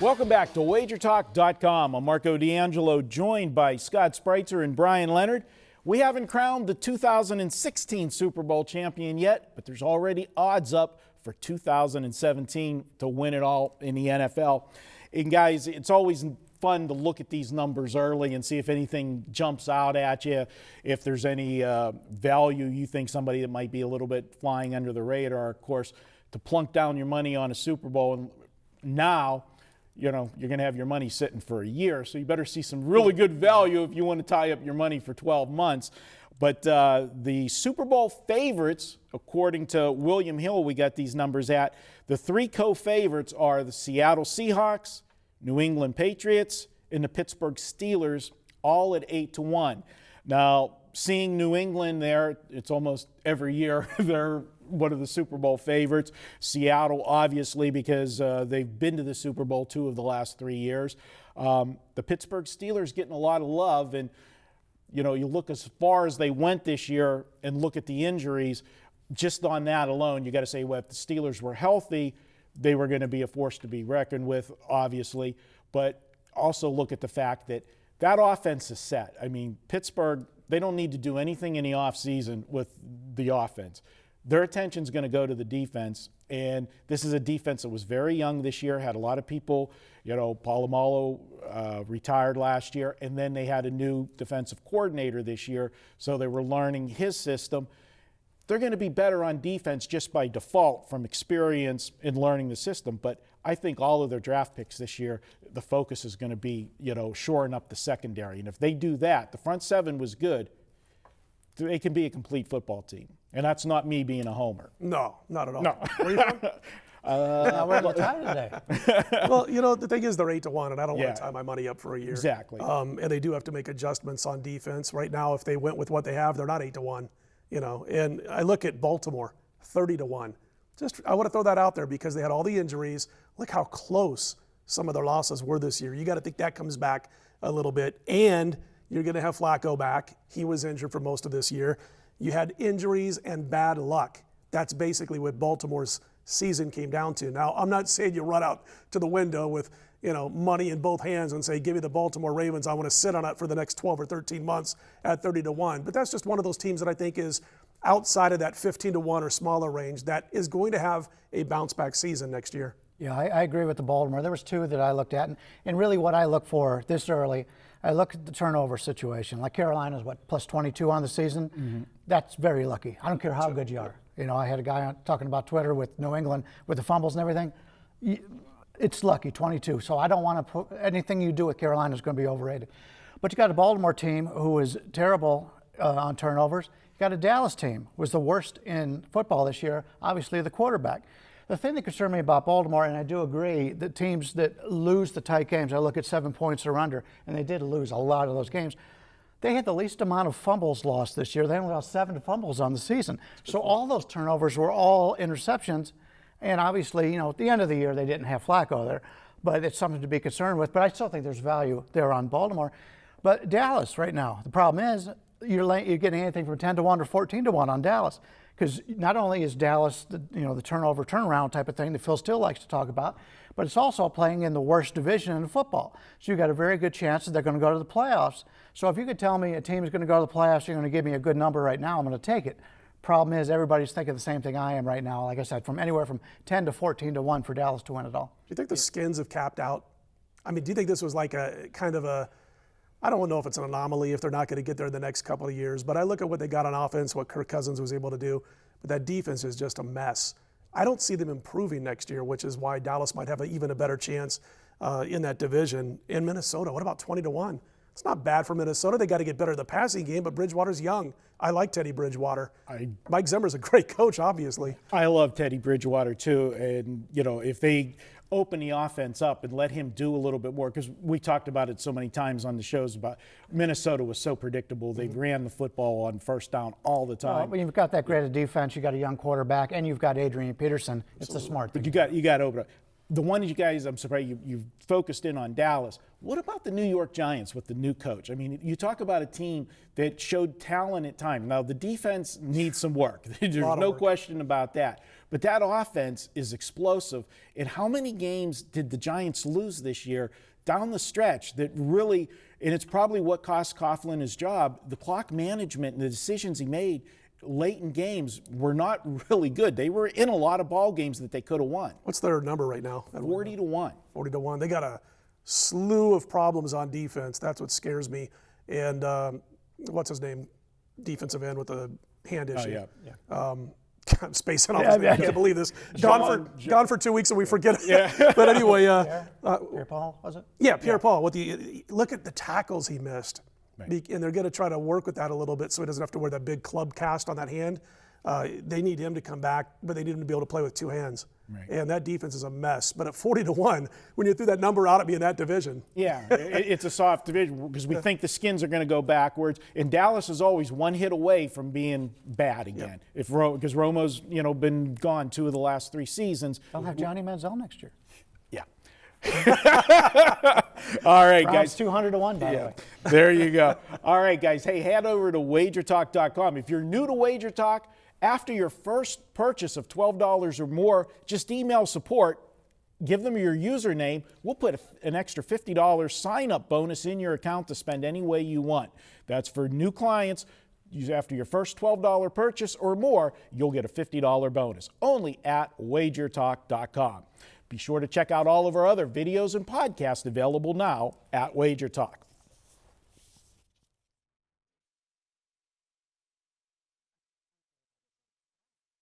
Welcome back to WagerTalk.com. I'm Marco D'Angelo, joined by Scott Spreitzer and Bryan Leonard. We haven't crowned the 2016 Super Bowl champion yet, but there's already odds up for 2017 to win it all in the NFL. And guys, it's always fun to look at these numbers early and see if anything jumps out at you, if there's any value you think somebody that might be a little bit flying under the radar. Of course, to plunk down your money on a Super Bowl, and now, you know, you're going to have your money sitting for a year, so you better see some really good value if you want to tie up your money for 12 months. But the Super Bowl favorites, according to William Hill, we got these numbers at, the three co-favorites are the Seattle Seahawks, New England Patriots, and the Pittsburgh Steelers, all at 8-1. Now, seeing New England there, it's almost every year they're one of the Super Bowl favorites. Seattle, obviously, because they've been to the Super Bowl 2 of the last 3 years. The Pittsburgh Steelers getting a lot of love, and you know, you look as far as they went this year and look at the injuries, just on that alone, you got to say, well, if the Steelers were healthy, they were going to be a force to be reckoned with, obviously. But also look at the fact that that offense is set. I mean, Pittsburgh, they don't need to do anything in the offseason with the offense. Their attention's going to go to the defense, and this is a defense that was very young this year, had a lot of people, you know, Polamalu retired last year, and then they had a new defensive coordinator this year, so they were learning his system. They're going to be better on defense just by default from experience in learning the system, but I think all of their draft picks this year, the focus is going to be, you know, shoring up the secondary, and if they do that, the front seven was good, they can be a complete football team. And that's not me being a homer. No, not at all. No. Where are you from? We're a little tired today. Well, you know, the thing is they're 8-1, and I don't want Yeah. to tie my money up for a year. Exactly. And they do have to make adjustments on defense. Right now, if they went with what they have, they're not 8-1. You know, and I look at Baltimore, 30-1. Just, I want to throw that out there because they had all the injuries. Look how close some of their losses were this year. You got to think that comes back a little bit. And you're going to have Flacco back. He was injured for most of this year. You had injuries and bad luck. That's basically what Baltimore's season came down to. Now, I'm not saying you run out to the window with, you know, money in both hands and say, give me the Baltimore Ravens. I want to sit on it for the next 12 or 13 months at 30-1. But that's just one of those teams that I think is outside of that 15-1 or smaller range that is going to have a bounce-back season next year. Yeah, I agree with the Baltimore. There was two that I looked at, and really what I look for this early, I look at the turnover situation. Like Carolina's, what, plus 22 on the season? Mm-hmm. That's very lucky. I don't care how good you are. You know, I had a guy talking about Twitter with New England with the fumbles and everything. It's lucky, 22. So I don't want to put anything you do with Carolina is going to be overrated. But you got a Baltimore team who is terrible on turnovers. You got a Dallas team who was the worst in football this year, obviously the quarterback. The thing that concerned me about Baltimore, and I do agree, the teams that lose the tight games, I look at 7 points or under, and they did lose a lot of those games. They had the least amount of fumbles lost this year. They only lost 7 fumbles on the season. So all those turnovers were all interceptions. And obviously, you know, at the end of the year, they didn't have Flacco there. But it's something to be concerned with. But I still think there's value there on Baltimore. But Dallas right now, the problem is you're getting anything from 10-1 or 14-1 on Dallas. Because not only is Dallas the turnover turnaround type of thing that Phil Steele likes to talk about, but it's also playing in the worst division in football. So you've got a very good chance that they're going to go to the playoffs. So if you could tell me a team is going to go to the playoffs, you're going to give me a good number right now, I'm going to take it. Problem is everybody's thinking the same thing I am right now. Like I said, from anywhere from 10 to 14-1 for Dallas to win it all. Do you think the Skins have capped out? I mean, do you think this was like a kind of a, I don't know if it's an anomaly if they're not going to get there the next couple of years, but I look at what they got on offense, what Kirk Cousins was able to do, but that defense is just a mess. I don't see them improving next year, which is why Dallas might have even a better chance in that division. In Minnesota, what about 20-1? It's not bad for Minnesota. They got to get better at the passing game, but Bridgewater's young. I like Teddy Bridgewater. Mike Zimmer's a great coach, obviously. I love Teddy Bridgewater too, and you know, if they open the offense up and let him do a little bit more, because we talked about it so many times on the shows about Minnesota was so predictable. They ran the football on first down all the time. Well, you've got that great defense, you got a young quarterback, and you've got Adrian Peterson. It's a smart thing. But you got to open up. the one you guys, I'm surprised you've focused in on Dallas. What about the New York Giants with the new coach? I mean, you talk about a team that showed talent at times. Now, the defense needs some work. There's no question about that. But that offense is explosive. And how many games did the Giants lose this year down the stretch that really, and it's probably what cost Coughlin his job, the clock management and the decisions he made late in games were not really good. They were in a lot of ball games that they could have won. What's their number right now? 40-1. 40-1. They got a slew of problems on defense. That's what scares me. And what's his name? Defensive end with a hand issue. I'm spacing on his name. I can't believe this. Gone for 2 weeks and we forget it. Yeah. But anyway. Pierre-Paul, was it? Yeah, Pierre-Paul. Look at the tackles he missed. Right. And they're going to try to work with that a little bit so he doesn't have to wear that big club cast on that hand. They need him to come back, but they need him to be able to play with two hands. Right. And that defense is a mess. But at 40-1, when you threw that number out at me in that division. Yeah, it's a soft division because we think the Skins are going to go backwards. And Dallas is always one hit away from being bad again. Because Romo's been gone 2 of the last 3 seasons. They'll have Johnny Manziel next year. Yeah. All right, Browns guys. 200-1, by the way. There you go. All right, guys. Hey, head over to WagerTalk.com. If you're new to WagerTalk, after your first purchase of $12 or more, just email support. Give them your username. We'll put an extra $50 sign-up bonus in your account to spend any way you want. That's for new clients. After your first $12 purchase or more, you'll get a $50 bonus. Only at WagerTalk.com. Be sure to check out all of our other videos and podcasts available now at WagerTalk.